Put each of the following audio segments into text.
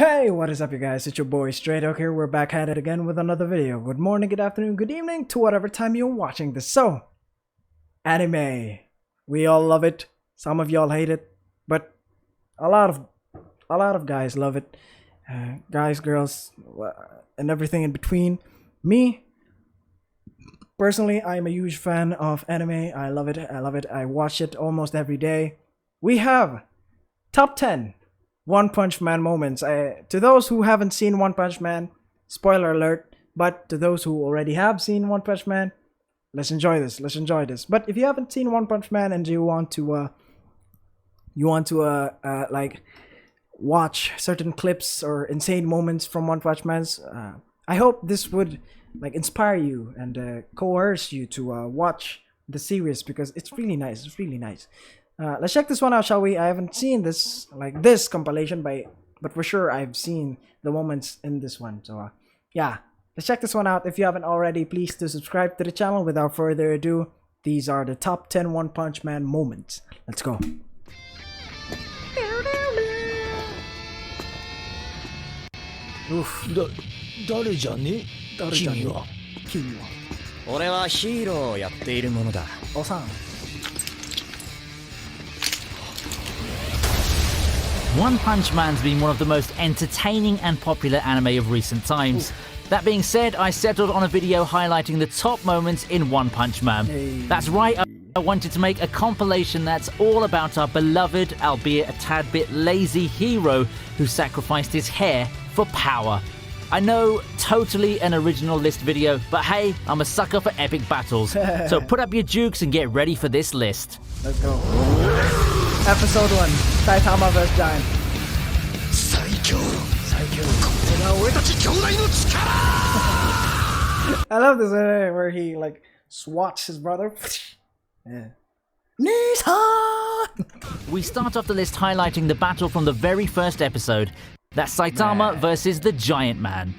Hey, what is up you guys? It's your boy Straight Oak here. We're back at it again with another video. Good morning, good afternoon, good evening to whatever time you're watching this. So, anime. We all love it. Some of y'all hate it, but a lot of guys love it. Guys, girls, and everything in between. Me, personally, I'm a huge fan of anime. I love it. I watch it almost every day. We have top 10 One Punch Man moments. To those who haven't seen One Punch Man, spoiler alert, but to those who already have seen One Punch Man, let's enjoy this. But if you haven't seen One Punch Man and you want to like watch certain clips or insane moments from One Punch Man's, I hope this would like inspire you and coerce you to watch the series because it's really nice. Let's check this one out, shall we? I haven't seen this compilation but for sure I've seen the moments in this one. So yeah, let's check this one out. If you haven't already, please do subscribe to the channel. Without further ado, these are the top 10 One Punch Man moments. Let's go. Oof. 誰じゃね君は。俺はヒーローをやっているものだ。おさん。One Punch Man's been one of the most entertaining and popular anime of recent times. That being said, I settled on a video highlighting the top moments in One Punch Man. That's right, I wanted to make a compilation that's all about our beloved, albeit a tad bit lazy hero who sacrificed his hair for power. I know, totally an original list video, but hey, I'm a sucker for epic battles. So put up your jukes and get ready for this list. Let's go. Episode 1, Saitama vs. Giant. I love this where he like swats his brother. Yeah. We start off the list highlighting the battle from the very first episode. That's Saitama versus the Giant Man.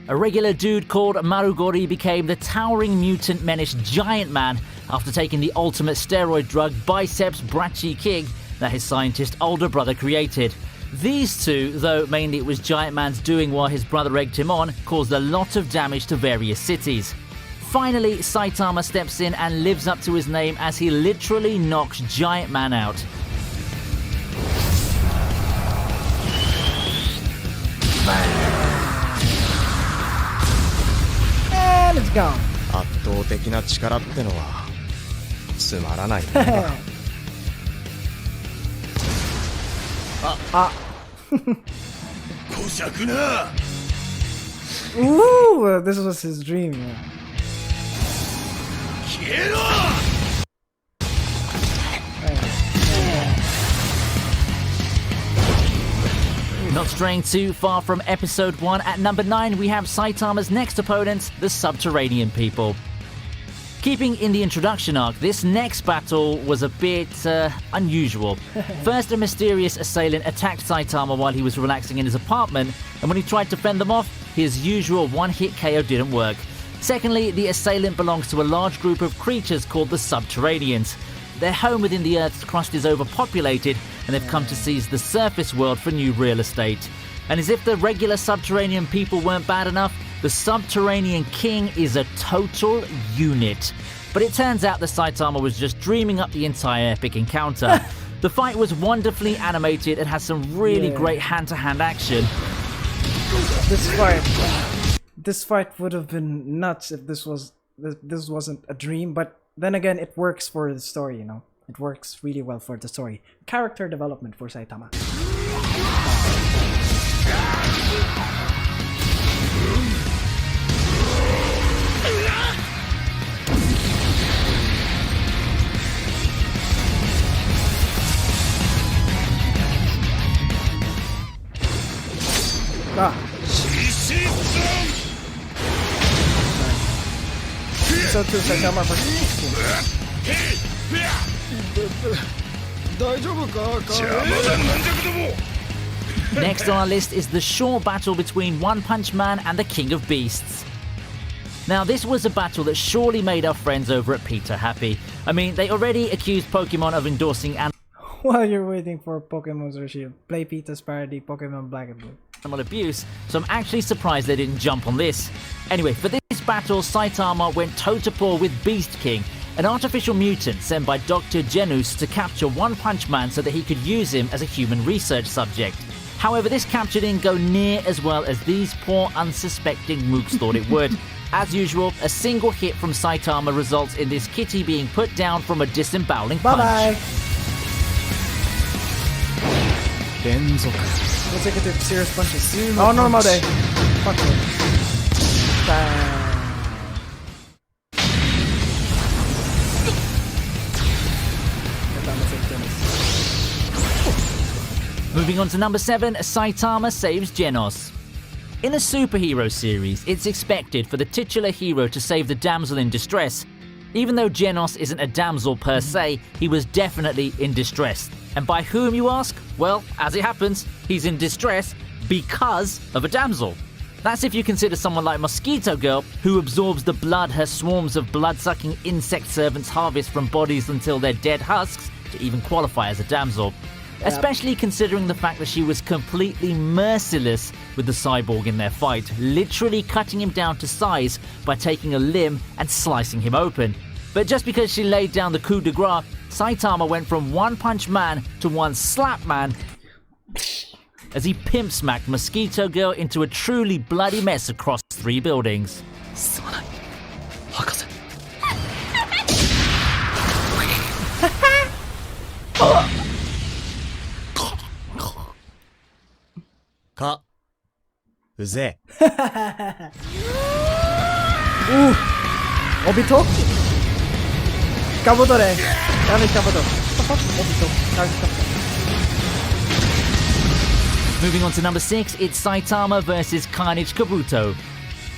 A regular dude called Marugori became the towering mutant menace Giant Man after taking the ultimate steroid drug Biceps Brachy King that his scientist older brother created. These two, though mainly it was Giant Man's doing while his brother egged him on, caused a lot of damage to various cities. Finally, Saitama steps in and lives up to his name as he literally knocks Giant Man out. And it's gone. 圧倒的な力ってのはつまらないものだ。Ooh, this was his dream. Not straying too far from episode 1, at number 9 we have Saitama's next opponents, the Subterranean people. Keeping in the introduction arc, this next battle was a bit unusual. First, a mysterious assailant attacked Saitama while he was relaxing in his apartment, and when he tried to fend them off, his usual one-hit KO didn't work. Secondly, the assailant belongs to a large group of creatures called the Subterraneans. Their home within the Earth's crust is overpopulated, and they've come to seize the surface world for new real estate. And as if the regular Subterranean people weren't bad enough, the Subterranean King is a total unit. But it turns out that Saitama was just dreaming up the entire epic encounter. The fight was wonderfully animated and has some really great hand-to-hand action. This fight would have been nuts if this wasn't a dream, but then again, it works for the story, you know. It works really well for the story. Character development for Saitama. So too, Saitama versus Next on our list is the short battle between One Punch Man and the King of Beasts. Now, this was a battle that surely made our friends over at Peter happy. I mean, they already accused Pokemon of endorsing While you're waiting for Pokemon Sword Shield, play Pita's parody Pokemon Black and Blue. Animal abuse, so I'm actually surprised they didn't jump on this. Anyway, for this battle, Saitama went toe-to-paw with Beast King, an artificial mutant sent by Dr. Genos to capture One Punch Man so that he could use him as a human research subject. However, this capture didn't go near as well as these poor unsuspecting mooks thought it would. As usual, a single hit from Saitama results in this kitty being put down from a disemboweling punch. Bye-bye! Consecutive serious punches. Oh, normal day. Fuck it. Moving on to number 7, Saitama saves Genos. In a superhero series, it's expected for the titular hero to save the damsel in distress. Even though Genos isn't a damsel per se, he was definitely in distress. And by whom, you ask? Well, as it happens, he's in distress because of a damsel. That's if you consider someone like Mosquito Girl, who absorbs the blood her swarms of blood-sucking insect servants harvest from bodies until they're dead husks, to even qualify as a damsel. Yep. Especially considering the fact that she was completely merciless with the cyborg in their fight, literally cutting him down to size by taking a limb and slicing him open. But just because she laid down the coup de grace, Saitama went from One Punch Man to One Slap Man as he pimp smacked Mosquito Girl into a truly bloody mess across 3 buildings. Obito? Kabuto de. Damage Kabuto. Obito. Kabuto. Moving on to number 6, it's Saitama versus Carnage Kabuto.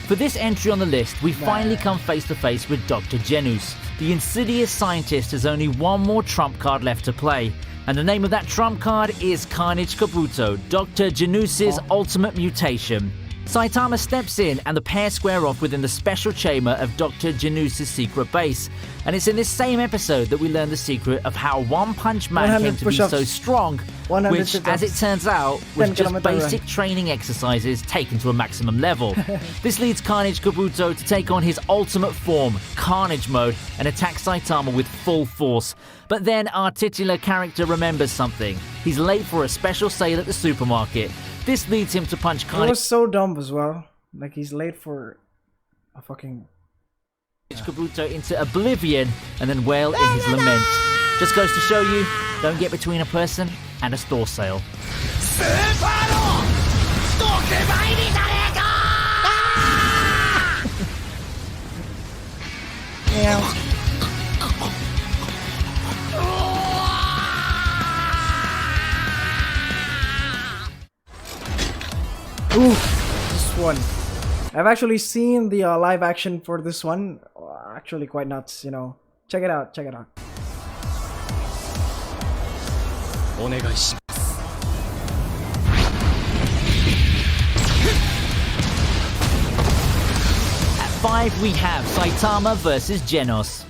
For this entry on the list, we finally come face to face with Dr. Genos. The insidious scientist has only one more trump card left to play. And the name of that trump card is Carnage Kabuto, Dr. Genos' ultimate mutation. Saitama steps in and the pair square off within the special chamber of Dr. Genos' secret base. And it's in this same episode that we learn the secret of how One Punch Man came to be so strong, which, as it turns out, was just basic training exercises taken to a maximum level. This leads Carnage Kabuto to take on his ultimate form, Carnage Mode, and attack Saitama with full force. But then our titular character remembers something. He's late for a special sale at the supermarket. This leads him to punch Carnage. It was so dumb as well. Like, he's late for a fucking Kabuto into oblivion and then wail in his lament. Just goes to show you, don't get between a person and a store sale. Yeah. Ooh, this one. I've actually seen the live action for this one. Actually quite nuts, you know. Check it out, check it out. At 5 we have Saitama versus Genos.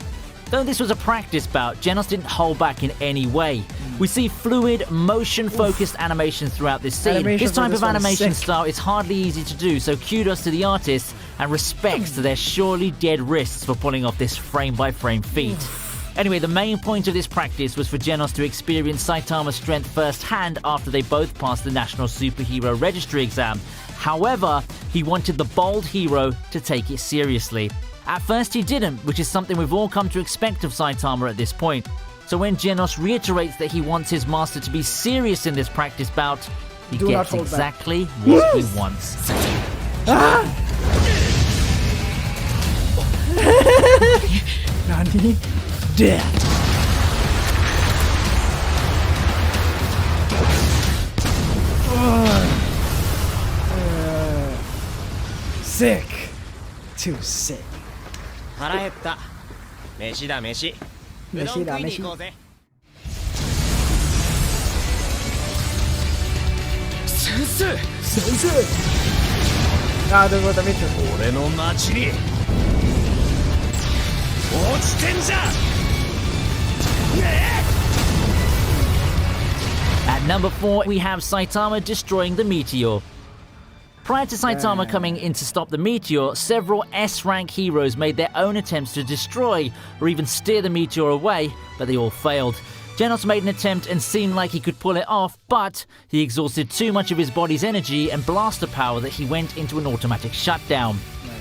Though this was a practice bout, Genos didn't hold back in any way. We see fluid, motion-focused animations throughout this scene. This type of animation style is hardly easy to do, so kudos to the artists and respects to their surely dead wrists for pulling off this frame-by-frame feat. Anyway, the main point of this practice was for Genos to experience Saitama's strength firsthand after they both passed the National Superhero Registry exam. However, he wanted the bold hero to take it seriously. At first he didn't, which is something we've all come to expect of Saitama at this point. So when Genos reiterates that he wants his master to be serious in this practice bout, he gets exactly what he wants. Nani? Death. Sick. Too sick. 腹減った。飯だ飯。飯だ飯。先生。先生。ああ、どういうこと見てる。俺の町に落ちてんじゃん。ねえ。At number 4, we have Saitama destroying the Meteor. Prior to Saitama coming in to stop the Meteor, several S-rank heroes made their own attempts to destroy or even steer the Meteor away, but they all failed. Genos made an attempt and seemed like he could pull it off, but he exhausted too much of his body's energy and blaster power that he went into an automatic shutdown.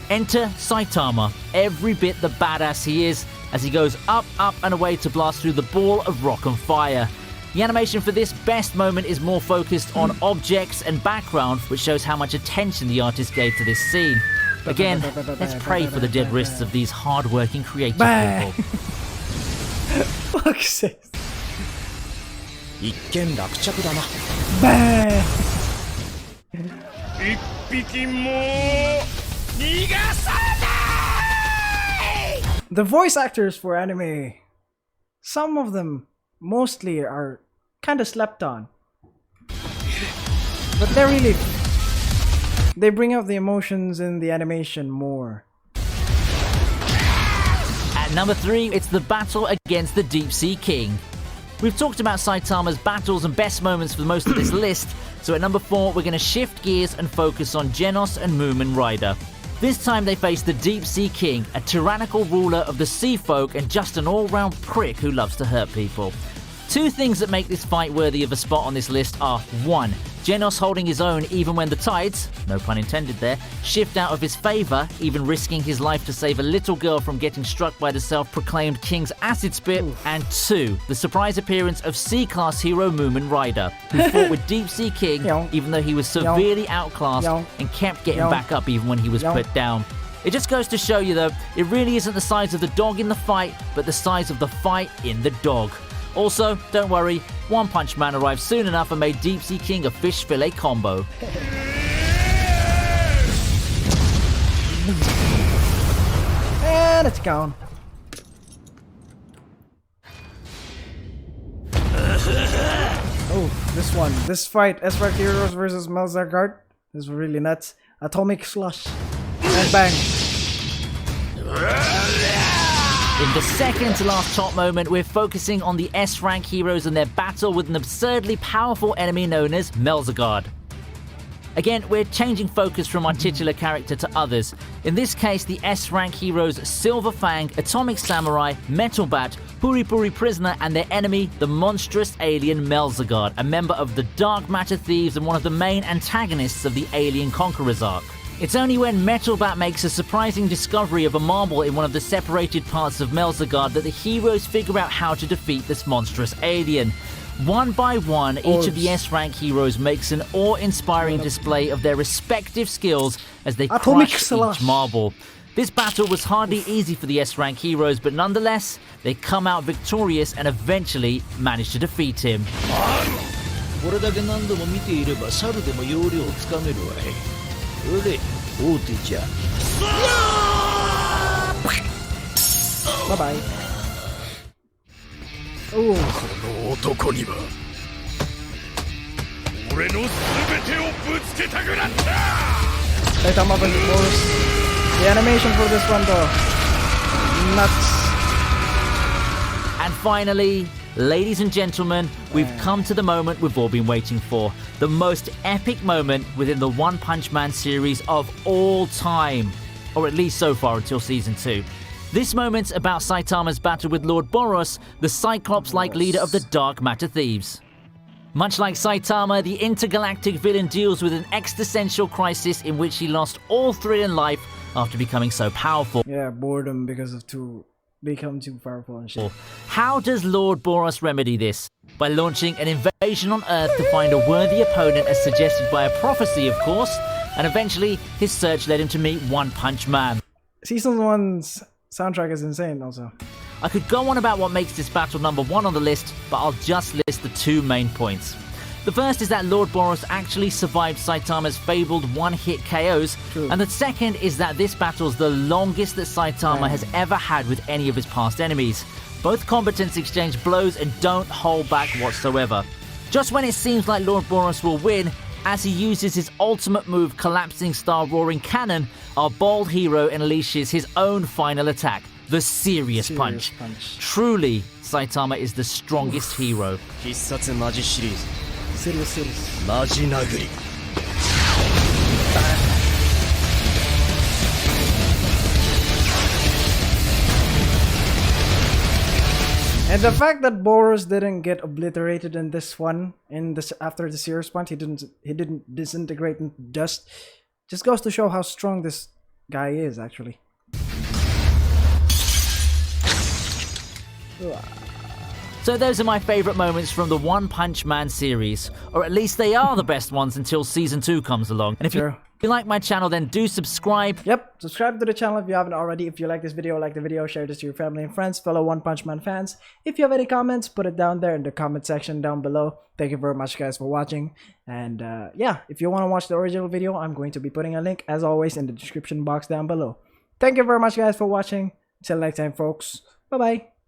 Enter Saitama, every bit the badass he is, as he goes up, up and away to blast through the ball of rock and fire. The animation for this best moment is more focused on objects and background, which shows how much attention the artist gave to this scene. Again, let's pray for the dead wrists of these hard-working creative people. Fuck's sake. 一見落着だな。一匹も逃がさない。 The voice actors for anime, some of them mostly are kind of slept on, but they bring out the emotions in the animation more. At number 3, it's the battle against the Deep Sea King. We've talked about Saitama's battles and best moments for most of this list, so at number 4 we're going to shift gears and focus on Genos and Moomin Rider. This time they face the Deep Sea King, a tyrannical ruler of the sea folk and just an all-round prick who loves to hurt people. Two things that make this fight worthy of a spot on this list are 1. Genos holding his own even when the tides, no pun intended there, shift out of his favour, even risking his life to save a little girl from getting struck by the self-proclaimed King's acid spit, and 2. The surprise appearance of C-class hero Moomin Rider, who fought with Deep Sea King even though he was severely outclassed and kept getting back up even when he was put down. It just goes to show you though, it really isn't the size of the dog in the fight, but the size of the fight in the dog. Also, don't worry, One Punch Man arrived soon enough and made Deep Sea King a fish fillet combo. And it's gone. Oh, this fight, S-Rank Heroes versus Melzer is really nuts. Atomic Slush. And bang. In the second to last top moment, we're focusing on the S-Rank heroes and their battle with an absurdly powerful enemy known as Melzer. Again, we're changing focus from our titular character to others. In this case, the S-Rank heroes Silver Fang, Atomic Samurai, Metal Bat, Puri Puri Prisoner, and their enemy, the monstrous alien Melzer, a member of the Dark Matter Thieves and one of the main antagonists of the Alien Conquerors arc. It's only when Metal Bat makes a surprising discovery of a marble in one of the separated parts of Melzer that the heroes figure out how to defeat this monstrous alien. One by one, each of the S-Rank heroes makes an awe-inspiring display of their respective skills as they crush each marble. This battle was hardly easy for the S-Rank heroes, but nonetheless, they come out victorious and eventually manage to defeat him. これだけ何度も見ていれば猿でも要領をつかめるわい。それで大手じゃ。Bye bye. Oh. この男には俺の全てをぶつけたくなった。 Saitama vs. Boros. The animation for this one though, nuts. And finally, ladies and gentlemen, we've come to the moment we've all been waiting for. The most epic moment within the One Punch Man series of all time. Or at least so far until Season 2. This moment's about Saitama's battle with Lord Boros, the Cyclops-like leader of the Dark Matter Thieves. Much like Saitama, the intergalactic villain deals with an existential crisis in which he lost all thrill in life after becoming so powerful. Yeah, boredom because of become too powerful and shit. How does Lord Boros remedy this? By launching an invasion on Earth to find a worthy opponent as suggested by a prophecy, of course, and eventually his search led him to meet One Punch Man. Season 1's soundtrack is insane also. I could go on about what makes this battle number 1 on the list, but I'll just list the 2 main points. The first is that Lord Boros actually survived Saitama's fabled one-hit KOs, and the second is that this battle's the longest that Saitama has ever had with any of his past enemies. Both combatants exchange blows and don't hold back whatsoever. Just when it seems like Lord Boros will win, as he uses his ultimate move Collapsing Star Roaring Cannon, our bold hero unleashes his own final attack, the Serious Punch. Truly, Saitama is the strongest hero. 必殺マジシリーズ Serious. マジ殴り And the fact that Boros didn't get obliterated in this one, after the Sears punch, he didn't disintegrate into dust, just goes to show how strong this guy is actually. So those are my favourite moments from the One Punch Man series, or at least they are the best ones until Season 2 comes along. And if you like my channel, then do subscribe. Yep, subscribe to the channel if you haven't already. If you like this video, like the video, share this to your family and friends, fellow One Punch Man fans. If you have any comments, put it down there in the comment section down below. Thank you very much, guys, for watching. And yeah, if you want to watch the original video, I'm going to be putting a link, as always, in the description box down below. Thank you very much, guys, for watching. Until next time, folks. Bye-bye.